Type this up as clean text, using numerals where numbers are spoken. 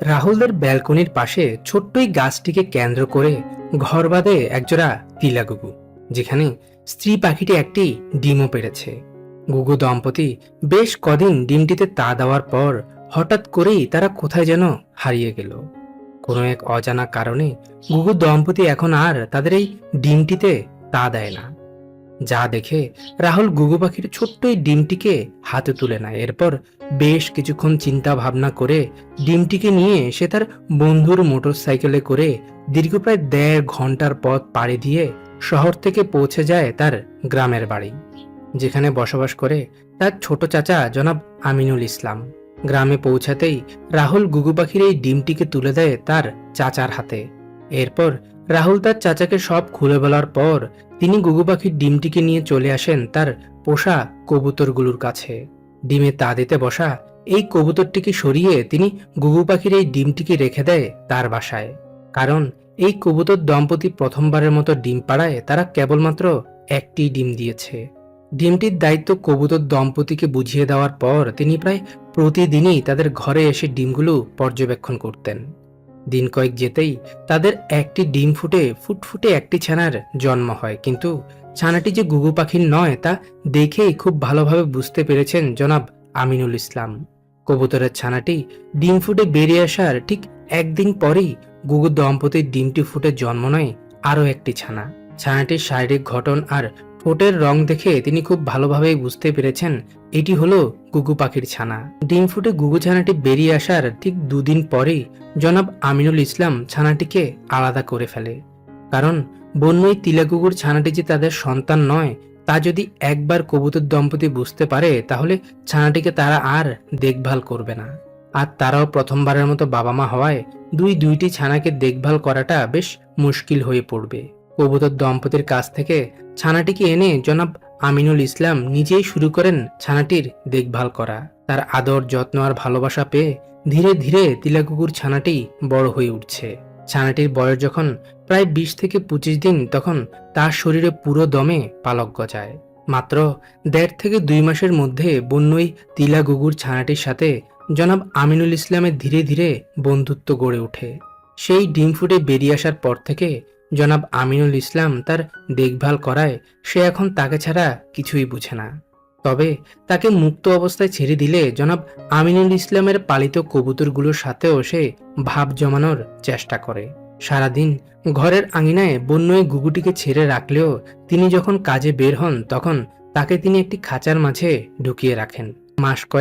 রাহুলের ব্যালকনির পাশে ছোট্টই গাছটিকে কেন্দ্র করে ঘর বাঁধে একজোড়া তিলা গুগু, যেখানে স্ত্রী পাখিটি একটি ডিমও পেড়েছে। গুগু দম্পতি বেশ কদিন ডিমটিতে তা দেওয়ার পর হঠাৎ করেই তারা কোথায় যেন হারিয়ে গেল। কোনো এক অজানা কারণে গুগু দম্পতি এখন আর তাদের এই ডিমটিতে তা দেয় না। যা দেখে রাহুল গুগু পাখির ছোট্ট এই ডিমটিকে হাতে তুলে নেয়। এরপর বেশ কিছুক্ষণ চিন্তা ভাবনা করে ডিমটিকে নিয়ে সে তার বন্ধুর মোটরসাইকেলে করে দীর্ঘ প্রায় 1.5 ঘন্টার পথ পাড়ি দিয়ে শহর থেকে পৌঁছে যায় তার গ্রামের বাড়ি, যেখানে বসবাস করে তার ছোট চাচা জনাব আমিনুল ইসলাম। গ্রামে পৌঁছাতেই রাহুল গুগু পাখির এই ডিমটিকে তুলে দেয় তার চাচার হাতে। এরপর রাহুল তার চাচাকে সব খুলে বলার পর তিনি গুগু পাখির ডিমটিকে নিয়ে চলে আসেন তার পোষা কবুতরগুলোর কাছে। ডিমে তা দিতে বসা এই কবুতরটিকে সরিয়ে তিনি গুগু পাখির এই ডিমটিকে রেখে দেয় তার বাসায়। কারণ এই কবুতর দম্পতি প্রথমবারের মতো ডিম পাড়ায় তারা কেবলমাত্র একটি ডিম দিয়েছে। ডিমটির দায়িত্ব কবুতর দম্পতিকে বুঝিয়ে দেওয়ার পর তিনি প্রায় প্রতিদিনই তাদের ঘরে এসে ডিমগুলো পর্যবেক্ষণ করতেন। দিন কয়েক যেতেই তাদের একটি ডিম ফুটফুটে একটি ছানার জন্ম হয়। কিন্তু ছানাটি যে গুগু পাখির নয় তা দেখেই খুব ভালোভাবে বুঝতে পেরেছেন জনাব আমিনুল ইসলাম। কবুতরের ছানাটি ডিম ফুটে বেরিয়ে আসার ঠিক একদিন পরেই গুগু দম্পতির ডিমটি ফুটে জন্ম নেয় আরও একটি ছানা। ছানাটির শারীরিক গঠন আর ঠোঁটের রং দেখে তিনি খুব ভালোভাবেই বুঝতে পেরেছেন এটি হলো গুগু পাখির ছানা। ডিম ফুটে গুগু ছানাটি বেরিয়ে আসার ঠিক 2 দিন পরেই জনাব আমিনুল ইসলাম ছানাটিকে আলাদা করে ফেলে। কারণ বন্যই তিলাগুগুর ছানাটি যে তাদের সন্তান নয় তা যদি একবার কবুতর দম্পতি বুঝতে পারে তাহলে ছানাটিকে তারা আর দেখভাল করবে না। আর তারাও প্রথমবারের মতো বাবা মা হওয়ায় দুইটি ছানাকে দেখভাল করাটা বেশ মুশকিল হয়ে পড়বে। কবুতর দম্পতির কাছ থেকে ছানাটিকে এনে জনাব আমিনুল ইসলাম নিজেই শুরু করেন ছানাটির দেখভাল করা। তার আদর যত্ন আর ভালোবাসা পেয়ে ধীরে ধীরে তিলাকুকুর ছানাটি বড় হয়ে উঠছে। ছানাটির বয়স যখন প্রায় 20 থেকে 25 দিন তখন তার শরীরে পুরো দমে পালক গজায়। মাত্র 1.5 থেকে 2 মাসের মধ্যে বন্যই তিলাগুগুর ছানাটির সাথে জনাব আমিনুল ইসলামের ধীরে ধীরে বন্ধুত্ব গড়ে ওঠে। সেই ডিম ফুটে বেরিয়ে আসার পর থেকে জনাব আমিনুল ইসলাম তার দেখভাল করায় সে এখন তাকে ছাড়া কিছুই বুঝে না। তবে তাকে মুক্ত অবস্থায় ছেড়ে দিলে জনাব আমিনুল ইসলামের পালিত কবুতরগুলোর সাথেও সে ভাব জমানোর চেষ্টা করে। সারাদিন ঘরের আঙিনায় বন্যই গুগুটিকে ছেড়ে রাখলেও তিনি যখন কাজে বের হন তখন তাকে তিনি একটি খাঁচার মাঝে ঢুকিয়ে রাখেন। মাস কয়েক